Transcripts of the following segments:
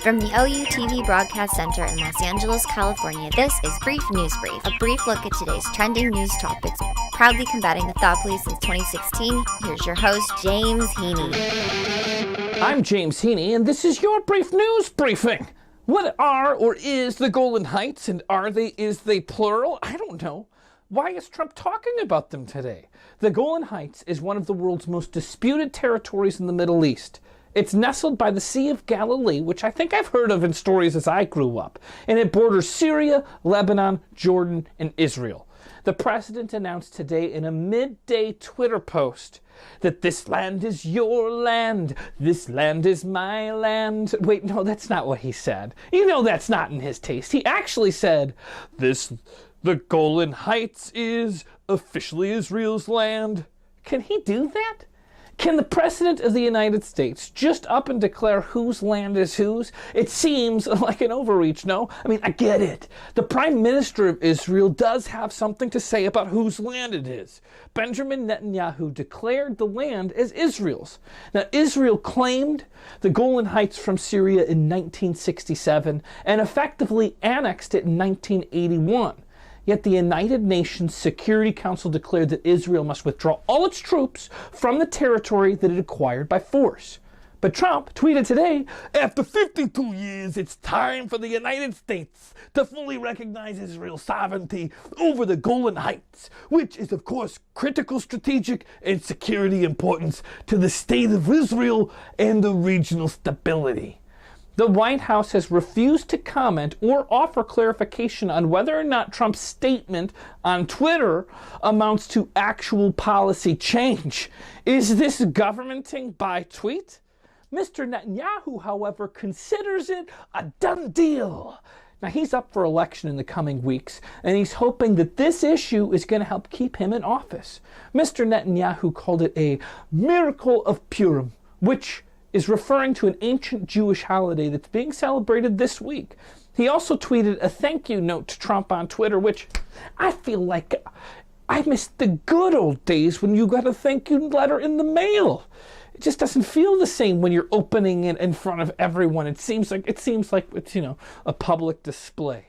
From the OUTV Broadcast Center in Los Angeles, California, this is Brief News Brief, a brief look at today's trending news topics, proudly combating the thought police since 2016. Here's your host, James Heaney. I'm James Heaney, and this is your Brief News Briefing. What are or is the Golan Heights, and is they plural? I don't know. Why is Trump talking about them today? The Golan Heights is one of the world's most disputed territories in the Middle East. It's nestled by the Sea of Galilee, which I think I've heard of in stories as I grew up, and it borders Syria, Lebanon, Jordan, and Israel. The president announced today in a midday Twitter post that this land is your land, this land is my land. Wait, no, that's not what he said. You know that's not in his taste. He actually said, the Golan Heights is officially Israel's land. Can he do that? Can the President of the United States just up and declare whose land is whose? It seems like an overreach, no? I mean, I get it. The Prime Minister of Israel does have something to say about whose land it is. Benjamin Netanyahu declared the land as Israel's. Now, Israel claimed the Golan Heights from Syria in 1967 and effectively annexed it in 1981. Yet the United Nations Security Council declared that Israel must withdraw all its troops from the territory that it acquired by force. But Trump tweeted today, after 52 years, it's time for the United States to fully recognize Israel's sovereignty over the Golan Heights, which is, of course, critical strategic and security importance to the state of Israel and the regional stability. The White House has refused to comment or offer clarification on whether or not Trump's statement on Twitter amounts to actual policy change. Is this governmenting by tweet? Mr. Netanyahu, however, considers it a done deal. Now, he's up for election in the coming weeks, and he's hoping that this issue is going to help keep him in office. Mr. Netanyahu called it a miracle of Purim, which is referring to an ancient Jewish holiday that's being celebrated this week. He also tweeted a thank you note to Trump on Twitter, which I feel like I missed the good old days when you got a thank you letter in the mail. It just doesn't feel the same when you're opening it in front of everyone. It seems like it's a public display.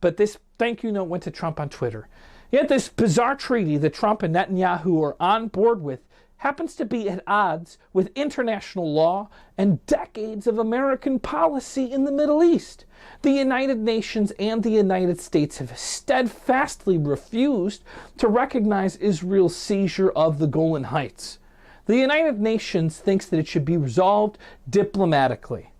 But this thank you note went to Trump on Twitter. Yet this bizarre treaty that Trump and Netanyahu are on board with happens to be at odds with international law and decades of American policy in the Middle East. The United Nations and the United States have steadfastly refused to recognize Israel's seizure of the Golan Heights. The United Nations thinks that it should be resolved diplomatically.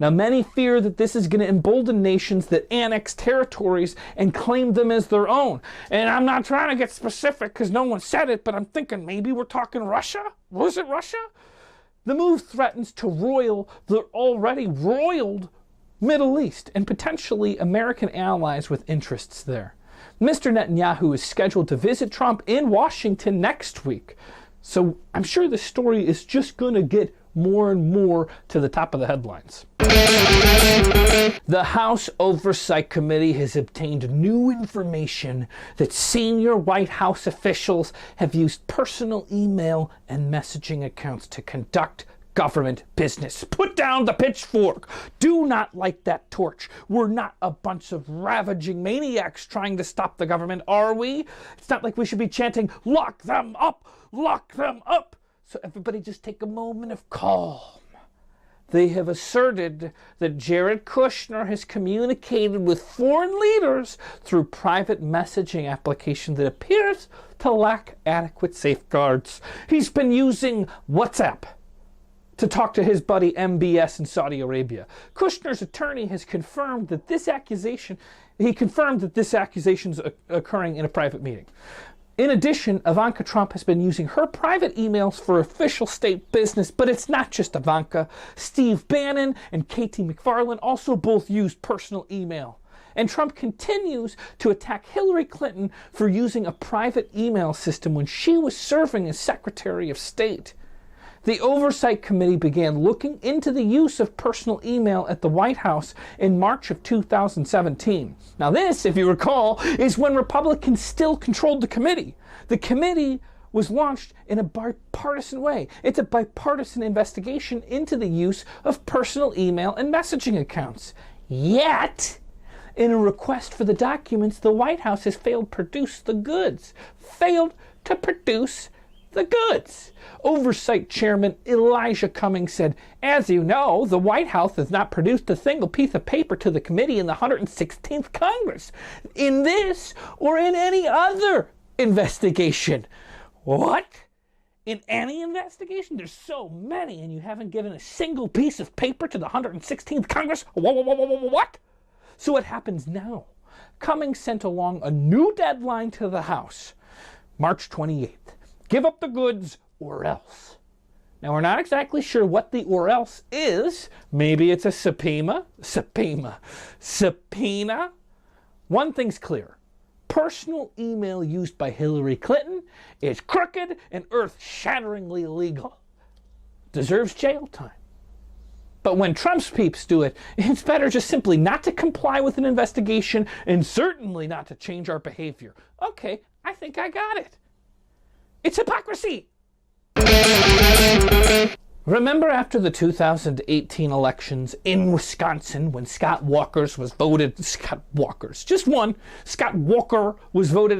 Now, many fear that this is going to embolden nations that annex territories and claim them as their own. And I'm not trying to get specific because no one said it, but I'm thinking maybe we're talking Russia? Was it Russia? The move threatens to roil the already roiled Middle East and potentially American allies with interests there. Mr. Netanyahu is scheduled to visit Trump in Washington next week. So I'm sure the story is just going to get more and more to the top of the headlines. The House Oversight Committee has obtained new information that senior White House officials have used personal email and messaging accounts to conduct government business. Put down the pitchfork. Do not light that torch. We're not a bunch of ravaging maniacs trying to stop the government, are we? It's not like we should be chanting, lock them up, lock them up. So everybody just take a moment of calm. They have asserted that Jared Kushner has communicated with foreign leaders through private messaging application that appears to lack adequate safeguards. He's been using WhatsApp to talk to his buddy MBS in Saudi Arabia. Kushner's attorney has confirmed that this accusation is occurring in a private meeting. In addition, Ivanka Trump has been using her private emails for official state business, but it's not just Ivanka. Steve Bannon and Katie McFarland also both used personal email. And Trump continues to attack Hillary Clinton for using a private email system when she was serving as Secretary of State. The Oversight Committee began looking into the use of personal email at the White House in March of 2017. Now this, if you recall, is when Republicans still controlled the committee. The committee was launched in a bipartisan way. It's a bipartisan investigation into the use of personal email and messaging accounts. Yet, in a request for the documents, the White House has failed to produce the goods. Failed to produce the goods. Oversight Chairman Elijah Cummings said, "As you know, the White House has not produced a single piece of paper to the committee in the 116th Congress in this or in any other investigation." What? In any investigation? There's so many, and you haven't given a single piece of paper to the 116th Congress? What? So what happens now? Cummings sent along a new deadline to the House, March 28th. Give up the goods or else. Now, we're not exactly sure what the or else is. Maybe it's a subpoena. One thing's clear. Personal email used by Hillary Clinton is crooked and earth-shatteringly illegal. Deserves jail time. But when Trump's peeps do it, it's better just simply not to comply with an investigation and certainly not to change our behavior. Okay, I think I got it. It's hypocrisy. Remember after the 2018 elections in Wisconsin when Scott Walker was voted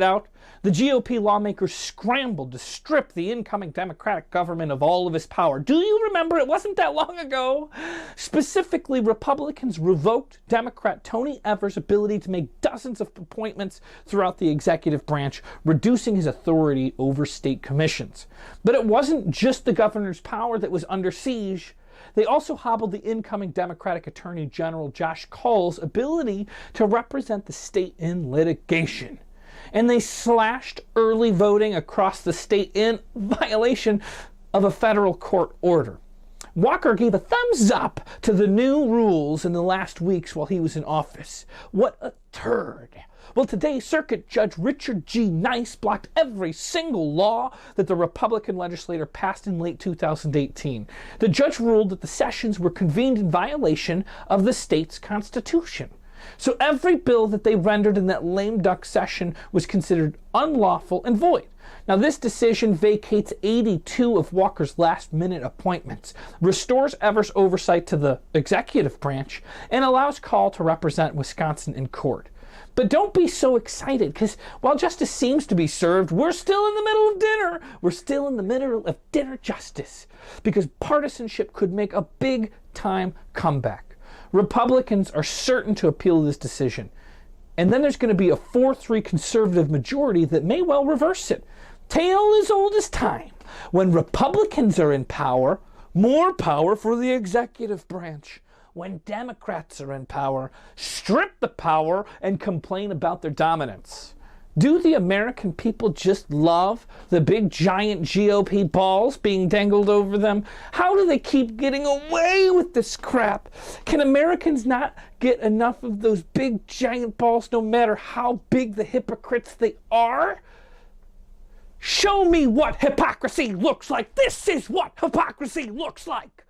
out? The GOP lawmakers scrambled to strip the incoming Democratic government of all of its power. Do you remember? It wasn't that long ago. Specifically, Republicans revoked Democrat Tony Evers' ability to make dozens of appointments throughout the executive branch, reducing his authority over state commissions. But it wasn't just the governor's power that was under siege. They also hobbled the incoming Democratic Attorney General Josh Cole's ability to represent the state in litigation. And they slashed early voting across the state in violation of a federal court order. Walker gave a thumbs up to the new rules in the last weeks while he was in office. What a turd. Well, today, Circuit Judge Richard G. Nice blocked every single law that the Republican legislator passed in late 2018. The judge ruled that the sessions were convened in violation of the state's constitution. So every bill that they rendered in that lame duck session was considered unlawful and void. Now, this decision vacates 82 of Walker's last-minute appointments, restores Evers' oversight to the executive branch, and allows Cole to represent Wisconsin in court. But don't be so excited, because while justice seems to be served, we're still in the middle of dinner. We're still in the middle of dinner justice, because partisanship could make a big-time comeback. Republicans are certain to appeal this decision. And then there's going to be a 4-3 conservative majority that may well reverse it. Tale as old as time. When Republicans are in power, more power for the executive branch. When Democrats are in power, strip the power and complain about their dominance. Do the American people just love the big giant GOP balls being dangled over them? How do they keep getting away with this crap? Can Americans not get enough of those big giant balls no matter how big the hypocrites they are? Show me what hypocrisy looks like. This is what hypocrisy looks like.